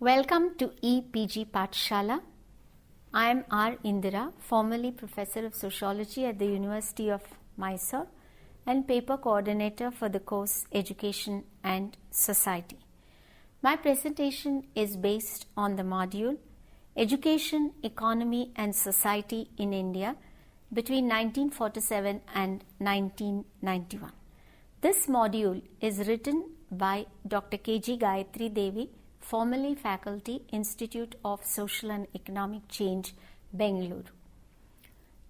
Welcome to EPG Pathshala. I am R. Indira, formerly Professor of Sociology at the University of Mysore and paper coordinator for the course Education and Society. My presentation is based on the module Education, Economy and Society in India between 1947 and 1991. This module is written by Dr. K.G. Gayatri Devi, formerly Faculty, Institute of Social and Economic Change, Bengaluru.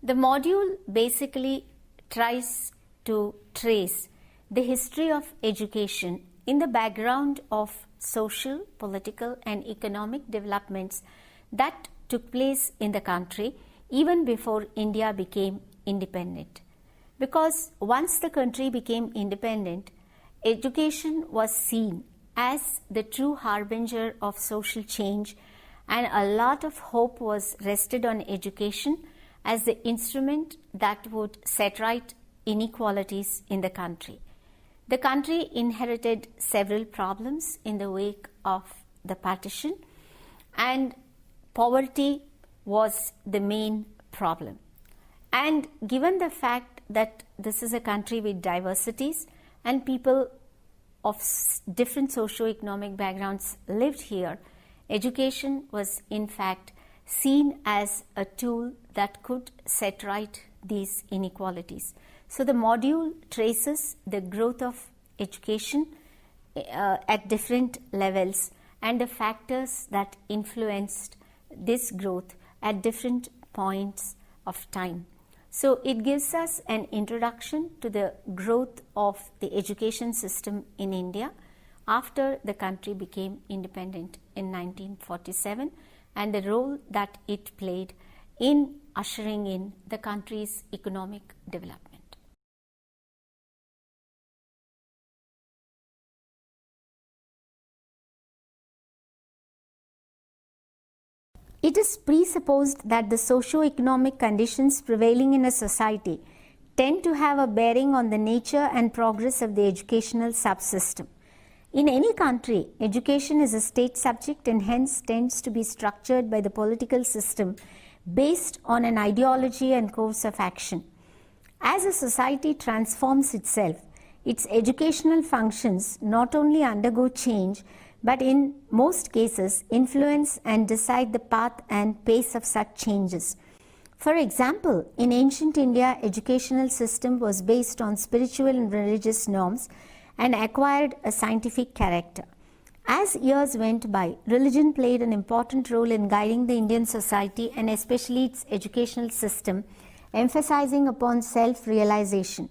The module basically tries to trace the history of education in the background of social, political and economic developments that took place in the country even before India became independent. Because once the country became independent, education was seen as the true harbinger of social change, and a lot of hope was rested on education as the instrument that would set right inequalities in the country. The country inherited several problems in the wake of the partition, and poverty was the main problem. And given the fact that this is a country with diversities and people of different socio-economic backgrounds lived here, education was in fact seen as a tool that could set right these inequalities. So the module traces the growth of education at different levels and the factors that influenced this growth at different points of time. So it gives us an introduction to the growth of the education system in India after the country became independent in 1947 and the role that it played in ushering in the country's economic development. It is presupposed that the socio-economic conditions prevailing in a society tend to have a bearing on the nature and progress of the educational subsystem. In any country, education is a state subject and hence tends to be structured by the political system based on an ideology and course of action. As a society transforms itself, its educational functions not only undergo change but in most cases influence and decide the path and pace of such changes. For example, in ancient India, educational system was based on spiritual and religious norms and acquired a scientific character. As years went by, religion played an important role in guiding the Indian society and especially its educational system, emphasizing upon self-realization.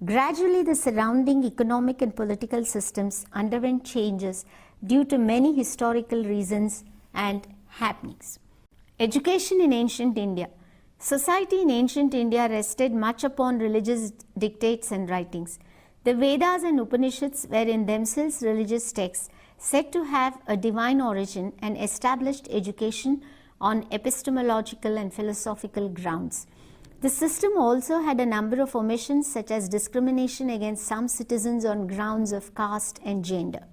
Gradually, the surrounding economic and political systems underwent changes due to many historical reasons and happenings. Education in ancient India. Society in ancient India rested much upon religious dictates and writings. The Vedas and Upanishads were in themselves religious texts said to have a divine origin and established education on epistemological and philosophical grounds. The system also had a number of omissions such as discrimination against some citizens on grounds of caste and gender.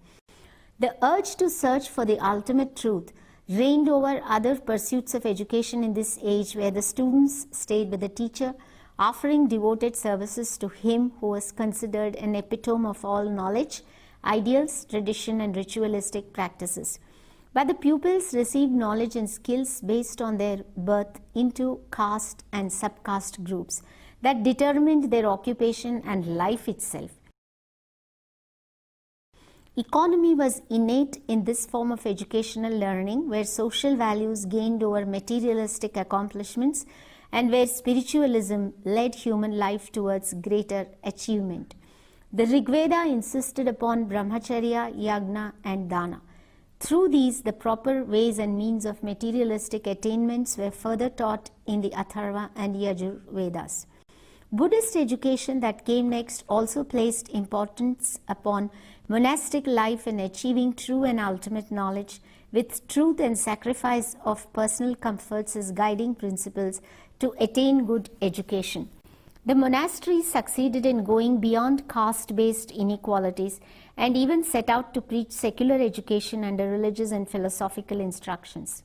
The urge to search for the ultimate truth reigned over other pursuits of education in this age where the students stayed with the teacher, offering devoted services to him who was considered an epitome of all knowledge, ideals, tradition and ritualistic practices. But the pupils received knowledge and skills based on their birth into caste and subcaste groups that determined their occupation and life itself. Economy was innate in this form of educational learning where social values gained over materialistic accomplishments and where spiritualism led human life towards greater achievement. The Rigveda insisted upon brahmacharya, yagna and dana. Through these, the proper ways and means of materialistic attainments were further taught in the Atharva and Yajur Vedas. Buddhist education that came next also placed importance upon monastic life and achieving true and ultimate knowledge, with truth and sacrifice of personal comforts as guiding principles to attain good education. The monasteries succeeded in going beyond caste-based inequalities and even set out to preach secular education under religious and philosophical instructions.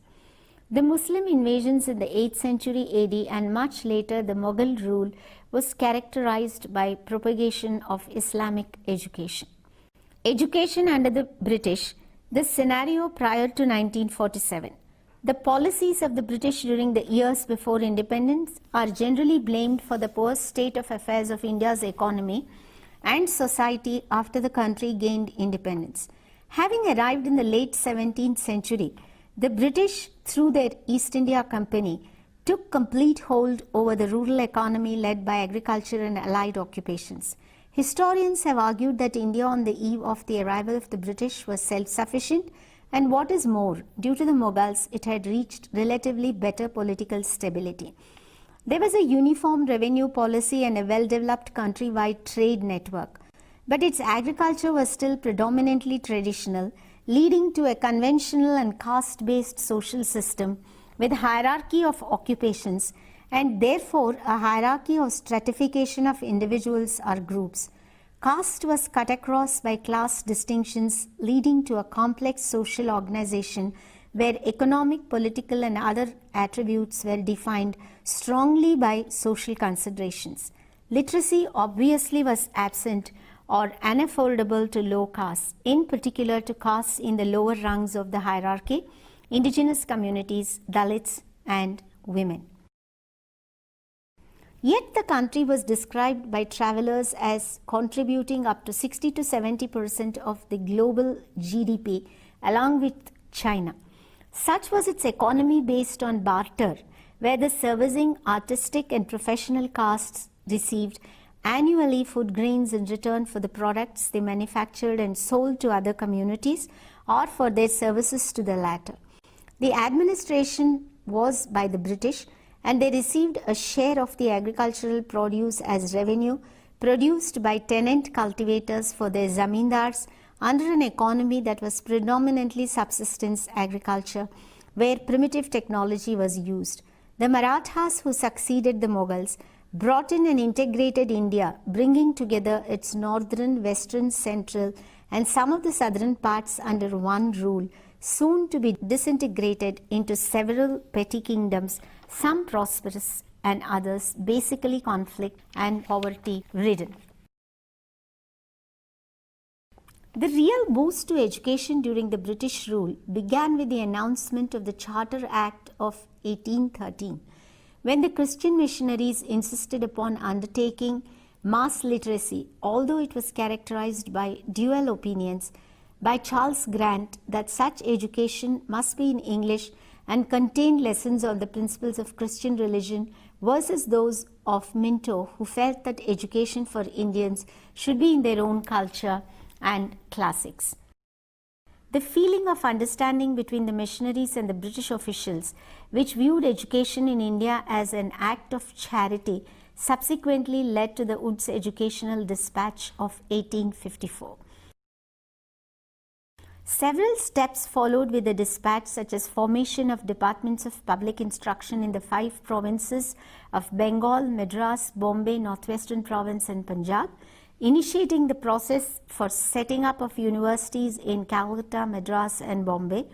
The Muslim invasions in the 8th century AD and much later the Mughal rule was characterized by propagation of Islamic education. Education under the British, the scenario prior to 1947. The policies of the British during the years before independence are generally blamed for the poor state of affairs of India's economy and society after the country gained independence. Having arrived in the late 17th century, the British, through their East India Company, took complete hold over the rural economy led by agriculture and allied occupations. Historians have argued that India on the eve of the arrival of the British was self-sufficient, and what is more, due to the Mughals, it had reached relatively better political stability. There was a uniform revenue policy and a well-developed countrywide trade network, but its agriculture was still predominantly traditional, leading to a conventional and caste-based social system with hierarchy of occupations and therefore a hierarchy of stratification of individuals or groups. Caste was cut across by class distinctions, leading to a complex social organization where economic, political and other attributes were defined strongly by social considerations. Literacy obviously was absent or unaffordable to low castes, in particular to castes in the lower rungs of the hierarchy, indigenous communities, Dalits and women. Yet the country was described by travelers as contributing up to 60 to 70% of the global GDP along with China. Such was its economy based on barter, where the servicing artistic and professional castes received annually food grains in return for the products they manufactured and sold to other communities or for their services to the latter. The administration was by the British, and they received a share of the agricultural produce as revenue produced by tenant cultivators for their zamindars under an economy that was predominantly subsistence agriculture, where primitive technology was used. The Marathas, who succeeded the Mughals, brought in an integrated India, bringing together its northern, western, central and some of the southern parts under one rule, soon to be disintegrated into several petty kingdoms, some prosperous and others basically conflict and poverty ridden. The real boost to education during the British rule began with the announcement of the Charter Act of 1813, when the Christian missionaries insisted upon undertaking mass literacy, although it was characterized by dual opinions by Charles Grant that such education must be in English and contain lessons on the principles of Christian religion versus those of Minto, who felt that education for Indians should be in their own culture and classics. The feeling of understanding between the missionaries and the British officials, which viewed education in India as an act of charity, subsequently led to the Woods Educational Dispatch of 1854. Several steps followed with the dispatch, such as formation of departments of public instruction in the 5 provinces of Bengal, Madras, Bombay, Northwestern Province and Punjab, initiating the process for setting up of universities in Calcutta, Madras and Bombay,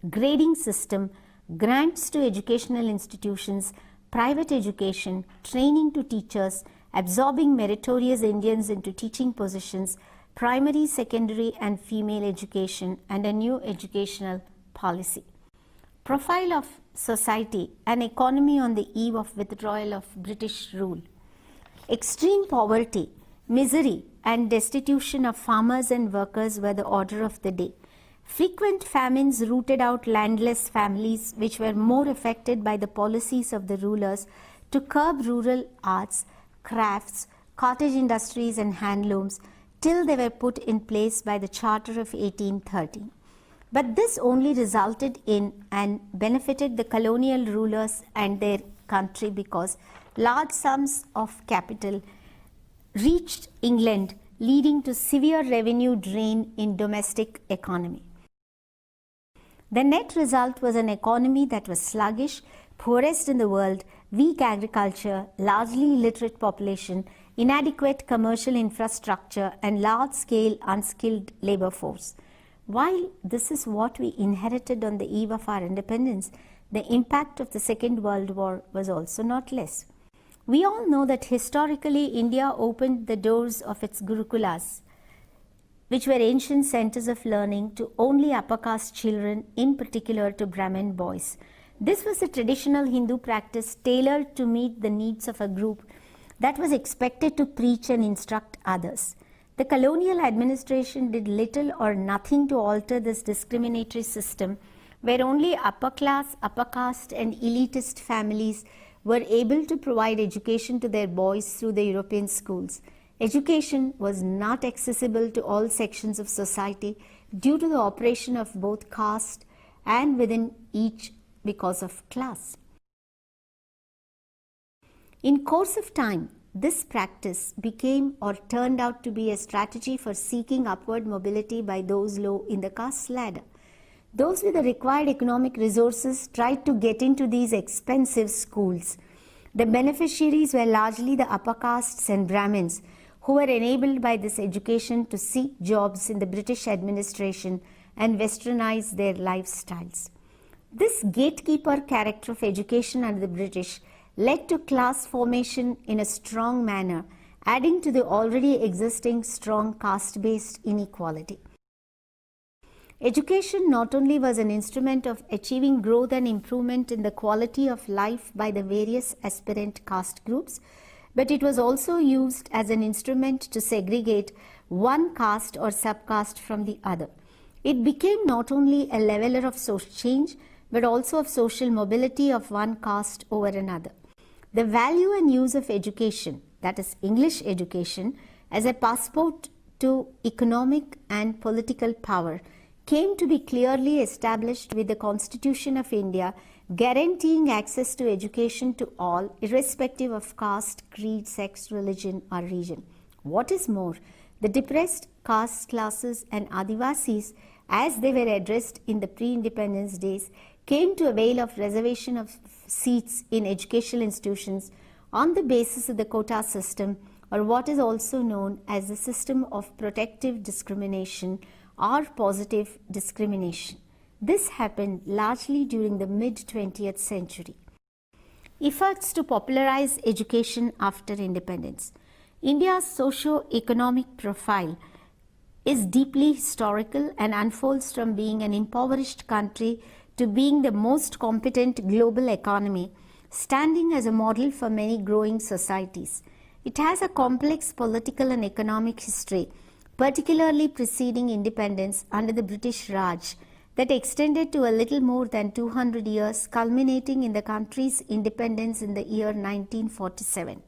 grading system, grants to educational institutions, private education, training to teachers, absorbing meritorious Indians into teaching positions, primary, secondary and female education, and a new educational policy. Profile of society and economy on the eve of withdrawal of British rule. Extreme poverty, misery and destitution of farmers and workers were the order of the day. Frequent famines rooted out landless families, which were more affected by the policies of the rulers to curb rural arts, crafts, cottage industries and handlooms, till they were put in place by the Charter of 1813. But this only resulted in and benefited the colonial rulers and their country, because large sums of capital reached England, leading to severe revenue drain in domestic economy. The net result was an economy that was sluggish, poorest in the world, weak agriculture, largely illiterate population, inadequate commercial infrastructure, and large-scale unskilled labor force. While this is what we inherited on the eve of our independence, the impact of the Second World War was also not less. We all know that historically India opened the doors of its Gurukulas, which were ancient centers of learning, to only upper caste children, in particular to Brahmin boys. This was a traditional Hindu practice tailored to meet the needs of a group that was expected to preach and instruct others. The colonial administration did little or nothing to alter this discriminatory system, where only upper class, upper caste, and elitist families were able to provide education to their boys through the European schools. Education was not accessible to all sections of society due to the operation of both caste and within each because of class. In course of time, this practice became or turned out to be a strategy for seeking upward mobility by those low in the caste ladder. Those with the required economic resources tried to get into these expensive schools. The beneficiaries were largely the upper castes and Brahmins, who were enabled by this education to seek jobs in the British administration and westernize their lifestyles. This gatekeeper character of education under the British led to class formation in a strong manner, adding to the already existing strong caste-based inequality. Education not only was an instrument of achieving growth and improvement in the quality of life by the various aspirant caste groups, but it was also used as an instrument to segregate one caste or subcaste from the other. It became not only a leveler of social change, but also of social mobility of one caste over another. The value and use of education, that is English education, as a passport to economic and political power, came to be clearly established with the Constitution of India, guaranteeing access to education to all, irrespective of caste, creed, sex, religion, or region. What is more, the depressed caste classes and Adivasis, as they were addressed in the pre-independence days, came to avail of reservation of seats in educational institutions on the basis of the quota system, or what is also known as the system of protective discrimination or positive discrimination. This happened largely during the mid-20th century. Efforts to popularize education after independence. India's socio-economic profile is deeply historical and unfolds from being an impoverished country to being the most competent global economy, standing as a model for many growing societies. It has a complex political and economic history, particularly preceding independence under the British Raj, that extended to a little more than 200 years, culminating in the country's independence in the year 1947.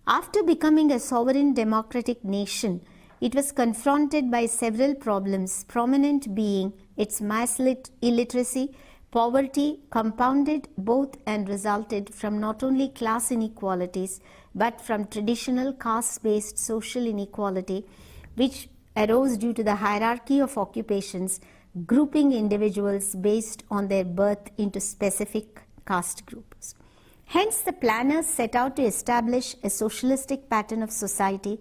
After becoming a sovereign democratic nation, it was confronted by several problems, prominent being its mass illiteracy, poverty, compounded both and resulted from not only class inequalities, but from traditional caste-based social inequality, which arose due to the hierarchy of occupations, grouping individuals based on their birth into specific caste groups. Hence, the planners set out to establish a socialistic pattern of society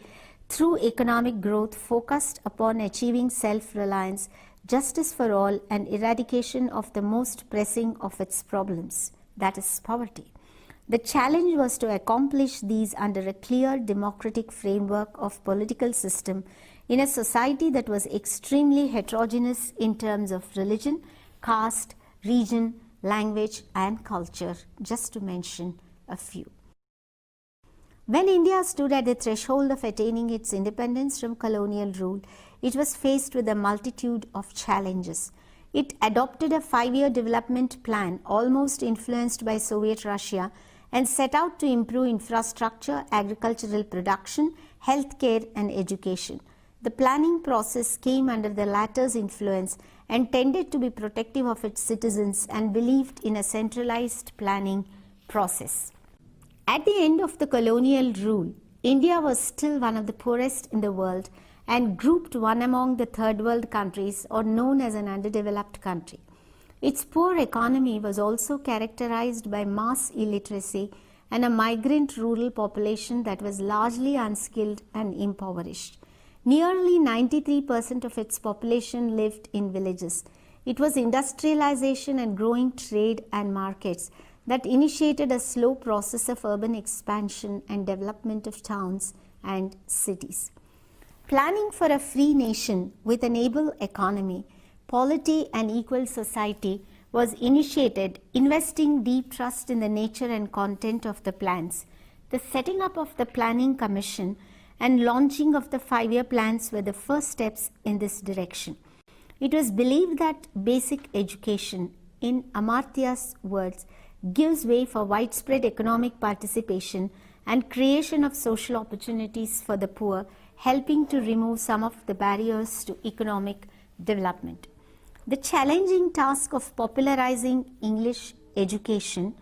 through economic growth focused upon achieving self-reliance, justice for all, and eradication of the most pressing of its problems, that is poverty. The challenge was to accomplish these under a clear democratic framework of political system in a society that was extremely heterogeneous in terms of religion, caste, region, language, and culture, just to mention a few. When India stood at the threshold of attaining its independence from colonial rule, it was faced with a multitude of challenges. It adopted a 5-year development plan almost influenced by Soviet Russia and set out to improve infrastructure, agricultural production, healthcare, and education. The planning process came under the latter's influence and tended to be protective of its citizens and believed in a centralized planning process. At the end of the colonial rule, India was still one of the poorest in the world and grouped one among the third world countries or known as an underdeveloped country. Its poor economy was also characterized by mass illiteracy and a migrant rural population that was largely unskilled and impoverished. Nearly 93% of its population lived in villages. It was industrialization and growing trade and markets that initiated a slow process of urban expansion and development of towns and cities. Planning for a free nation with an able economy, polity and equal society was initiated, investing deep trust in the nature and content of the plans. The setting up of the Planning Commission and launching of the 5-year plans were the first steps in this direction. It was believed that basic education, in Amartya's words, gives way for widespread economic participation and creation of social opportunities for the poor, helping to remove some of the barriers to economic development. The challenging task of popularizing English education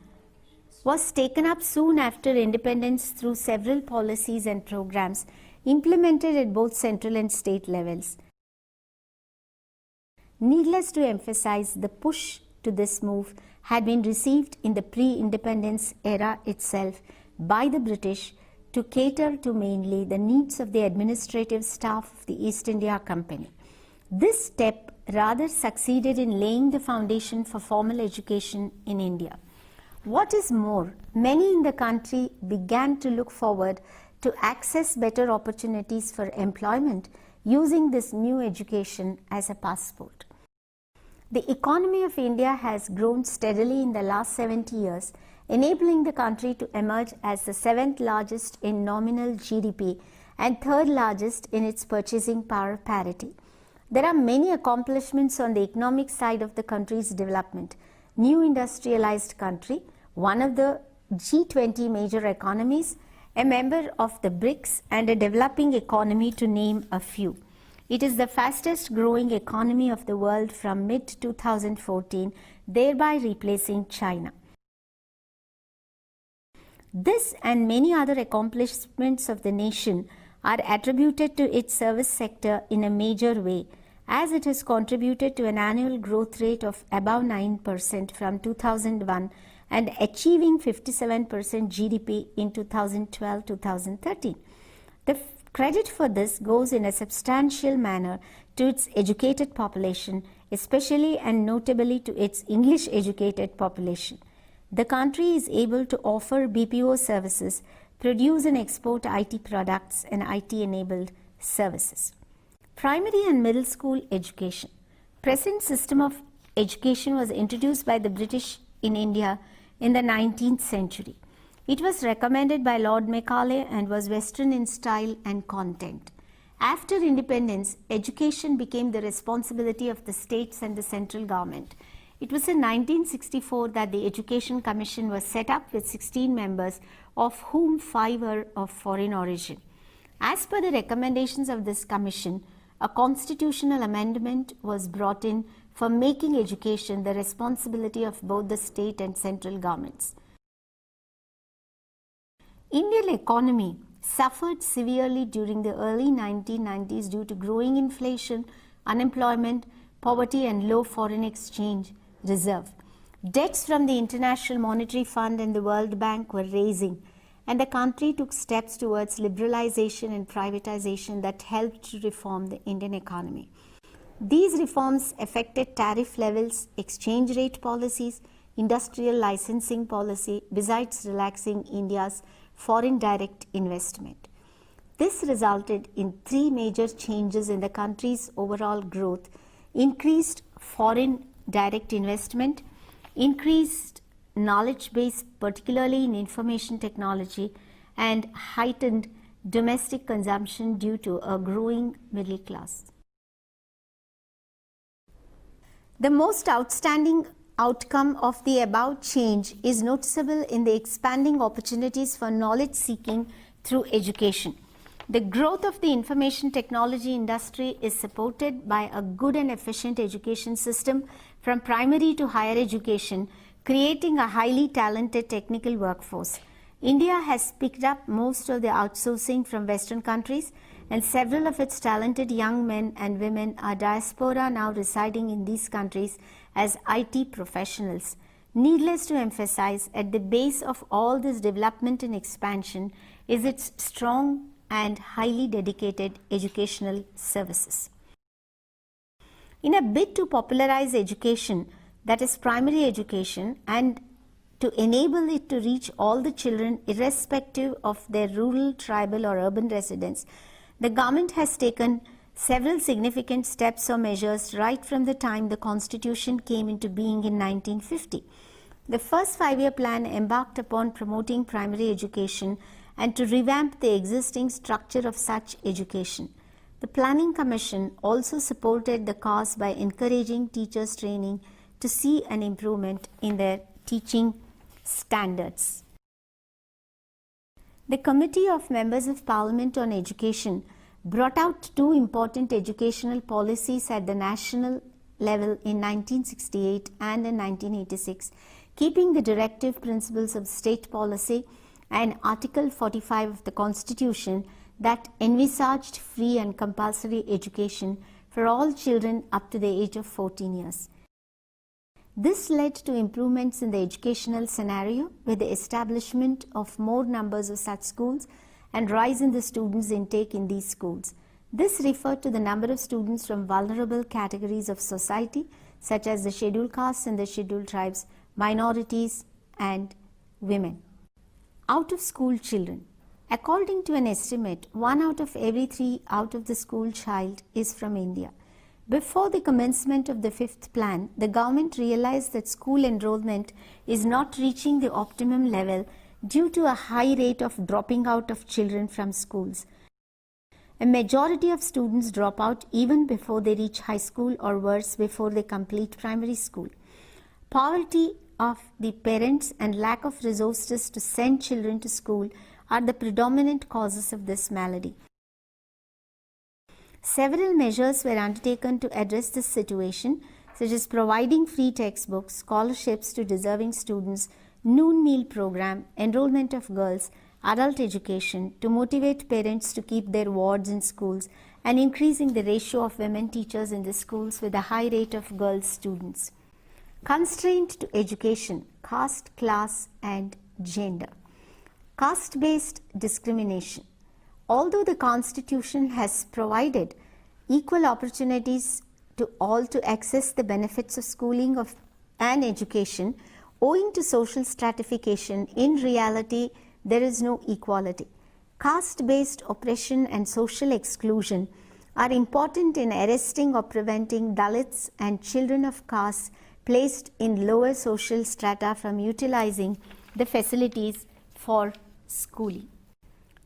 was taken up soon after independence through several policies and programs implemented at both central and state levels. Needless to emphasize, the push to this move had been received in the pre-independence era itself by the British to cater to mainly the needs of the administrative staff of the East India Company. This step rather succeeded in laying the foundation for formal education in India. What is more, many in the country began to look forward to access better opportunities for employment using this new education as a passport. The economy of India has grown steadily in the last 70 years, enabling the country to emerge as the 7th largest in nominal GDP and 3rd largest in its purchasing power parity. There are many accomplishments on the economic side of the country's development. New industrialized country, one of the G20 major economies, a member of the BRICS, and a developing economy, to name a few. It is the fastest growing economy of the world from mid-2014, thereby replacing China. This and many other accomplishments of the nation are attributed to its service sector in a major way, as it has contributed to an annual growth rate of above 9% from 2001 and achieving 57% GDP in 2012-2013. The credit for this goes in a substantial manner to its educated population, especially and notably to its English educated population. The country is able to offer BPO services, produce and export IT products and IT enabled services. Primary and middle school education. Present system of education was introduced by the British in India in the 19th century. It was recommended by Lord Macaulay and was Western in style and content. After independence, education became the responsibility of the states and the central government. It was in 1964 that the Education Commission was set up with 16 members, of whom 5 were of foreign origin. As per the recommendations of this commission, a constitutional amendment was brought in for making education the responsibility of both the state and central governments. Indian economy suffered severely during the early 1990s due to growing inflation, unemployment, poverty and low foreign exchange reserve. Debts from the International Monetary Fund and the World Bank were raising, and the country took steps towards liberalization and privatization that helped to reform the Indian economy. These reforms affected tariff levels, exchange rate policies, industrial licensing policy, besides relaxing India's foreign direct investment. This resulted in 3 major changes in the country's overall growth: increased foreign direct investment, increased knowledge base, particularly in information technology, and heightened domestic consumption due to a growing middle class. The most outstanding outcome of the above change is noticeable in the expanding opportunities for knowledge seeking through education. The growth of the information technology industry is supported by a good and efficient education system from primary to higher education, creating a highly talented technical workforce. India has picked up most of the outsourcing from Western countries, and several of its talented young men and women are diaspora now residing in these countries as IT professionals. Needless to emphasize, at the base of all this development and expansion is its strong and highly dedicated educational services. In a bid to popularize education, that is primary education, and to enable it to reach all the children irrespective of their rural, tribal or urban residence, the government has taken several significant steps or measures right from the time the Constitution came into being in 1950. The first 5-year plan embarked upon promoting primary education and to revamp the existing structure of such education. The Planning Commission also supported the cause by encouraging teachers' training to see an improvement in their teaching standards. The Committee of Members of Parliament on Education brought out 2 important educational policies at the national level in 1968 and in 1986, keeping the directive principles of state policy and Article 45 of the Constitution that envisaged free and compulsory education for all children up to the age of 14 years. This led to improvements in the educational scenario with the establishment of more numbers of such schools and rise in the students' intake in these schools. This referred to the number of students from vulnerable categories of society such as the scheduled castes and the scheduled tribes, minorities and women. Out of school children. According to an estimate, 1 out of every 3 out of the school child is from India. Before the commencement of the 5th plan, the government realized that school enrollment is not reaching the optimum level due to a high rate of dropping out of children from schools. A majority of students drop out even before they reach high school or worse, before they complete primary school. Poverty of the parents and lack of resources to send children to school are the predominant causes of this malady. Several measures were undertaken to address this situation, such as providing free textbooks, scholarships to deserving students, noon meal program, enrollment of girls, adult education, to motivate parents to keep their wards in schools, and increasing the ratio of women teachers in the schools with a high rate of girls students. Constraint to education, caste, class, and gender. Caste-based discrimination. Although the Constitution has provided equal opportunities to all to access the benefits of schooling and education, owing to social stratification, in reality there is no equality. Caste-based oppression and social exclusion are important in arresting or preventing Dalits and children of castes placed in lower social strata from utilizing the facilities for schooling.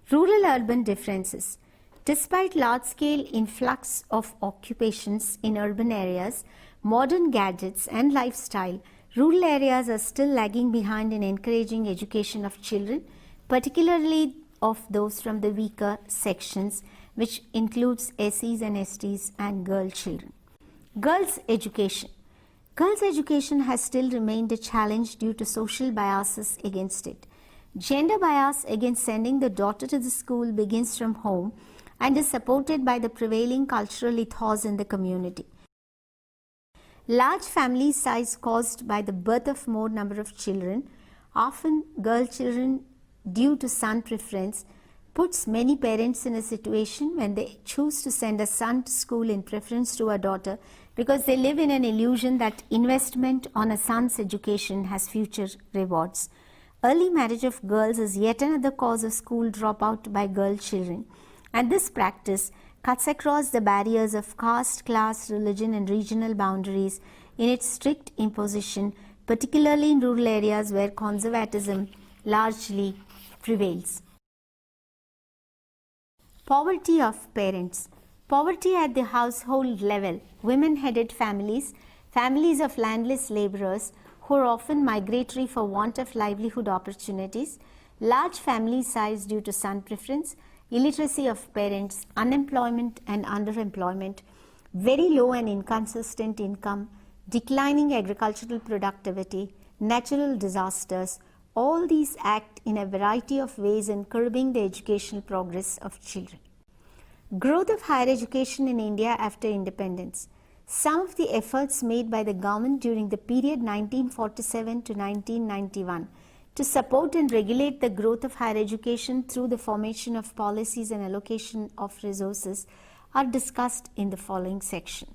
Rural-urban differences. Despite large-scale influx of occupations in urban areas, modern gadgets and lifestyle, rural areas are still lagging behind in encouraging education of children, particularly of those from the weaker sections, which includes SCs and STs and girl children. Girls' education. Girls' education has still remained a challenge due to social biases against it. Gender bias against sending the daughter to the school begins from home and is supported by the prevailing cultural ethos in the community. Large family size caused by the birth of more number of children, often girl children due to son preference, puts many parents in a situation when they choose to send a son to school in preference to a daughter because they live in an illusion that investment on a son's education has future rewards. Early marriage of girls is yet another cause of school dropout by girl children, and this practice cuts across the barriers of caste, class, religion and regional boundaries in its strict imposition, particularly in rural areas where conservatism largely prevails. Poverty of parents. Poverty at the household level. Women-headed families, families of landless laborers who are often migratory for want of livelihood opportunities, large family size due to son preference, illiteracy of parents, unemployment and underemployment, very low and inconsistent income, declining agricultural productivity, natural disasters, all these act in a variety of ways in curbing the educational progress of children. Growth of higher education in India after independence. Some of the efforts made by the government during the period 1947 to 1991 to support and regulate the growth of higher education through the formation of policies and allocation of resources are discussed in the following section.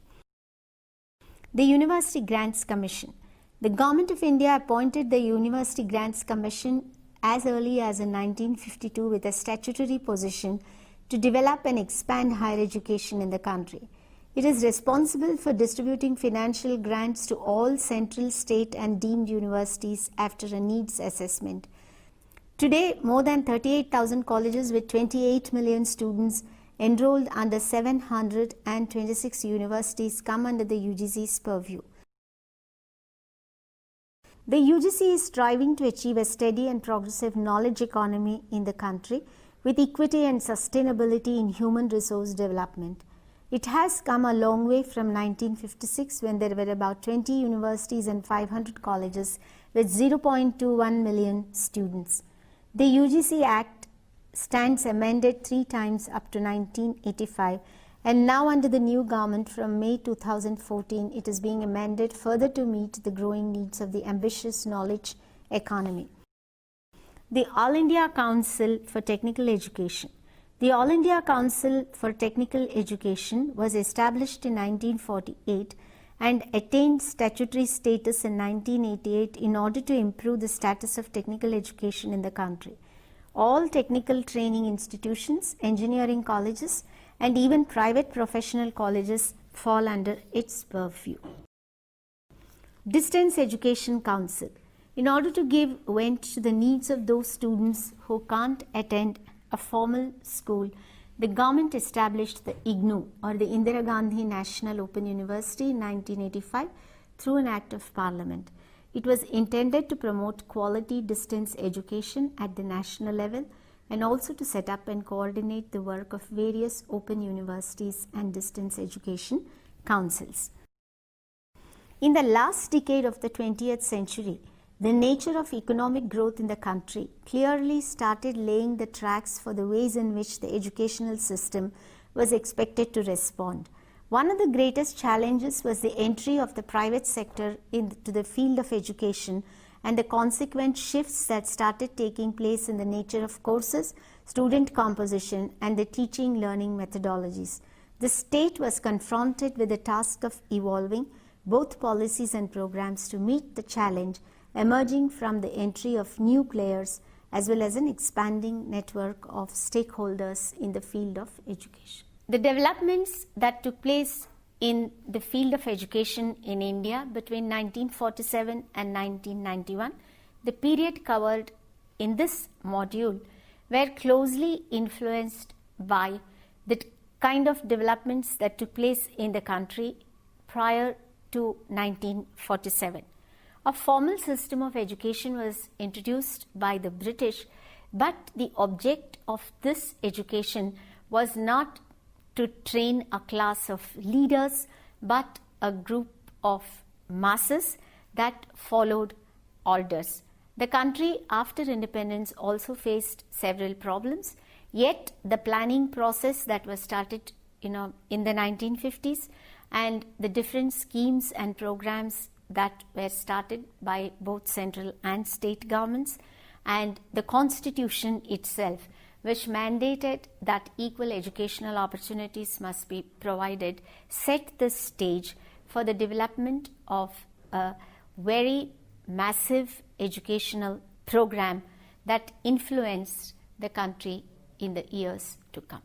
The University Grants Commission. The Government of India appointed the University Grants Commission as early as in 1952 with a statutory position to develop and expand higher education in the country. It is responsible for distributing financial grants to all central, state and deemed universities after a needs assessment. Today, more than 38,000 colleges with 28 million students enrolled under 726 universities come under the UGC's purview. The UGC is striving to achieve a steady and progressive knowledge economy in the country with equity and sustainability in human resource development. It has come a long way from 1956 when there were about 20 universities and 500 colleges with 0.21 million students. The UGC Act stands amended 3 times up to 1985, and now under the new government from May 2014 it is being amended further to meet the growing needs of the ambitious knowledge economy. The All India Council for Technical Education. The All India Council for Technical Education was established in 1948 and attained statutory status in 1988 in order to improve the status of technical education in the country. All technical training institutions, engineering colleges, and even private professional colleges fall under its purview. Distance Education Council. In order to give vent to the needs of those students who can't attend a formal school, the government established the IGNOU or the Indira Gandhi National Open University in 1985 through an Act of Parliament. It was intended to promote quality distance education at the national level and also to set up and coordinate the work of various open universities and distance education councils. In the last decade of the 20th century, the nature of economic growth in the country clearly started laying the tracks for the ways in which the educational system was expected to respond. One of the greatest challenges was the entry of the private sector into the field of education and the consequent shifts that started taking place in the nature of courses, student composition, and the teaching learning methodologies. The state was confronted with the task of evolving both policies and programs to meet the challenge emerging from the entry of new players as well as an expanding network of stakeholders in the field of education. The developments that took place in the field of education in India between 1947 and 1991, the period covered in this module, were closely influenced by the kind of developments that took place in the country prior to 1947. A formal system of education was introduced by the British, but the object of this education was not to train a class of leaders, but a group of masses that followed orders. The country after independence also faced several problems, yet the planning process that was started in the 1950s and the different schemes and programs that were started by both central and state governments, and the constitution itself, which mandated that equal educational opportunities must be provided, set the stage for the development of a very massive educational program that influenced the country in the years to come.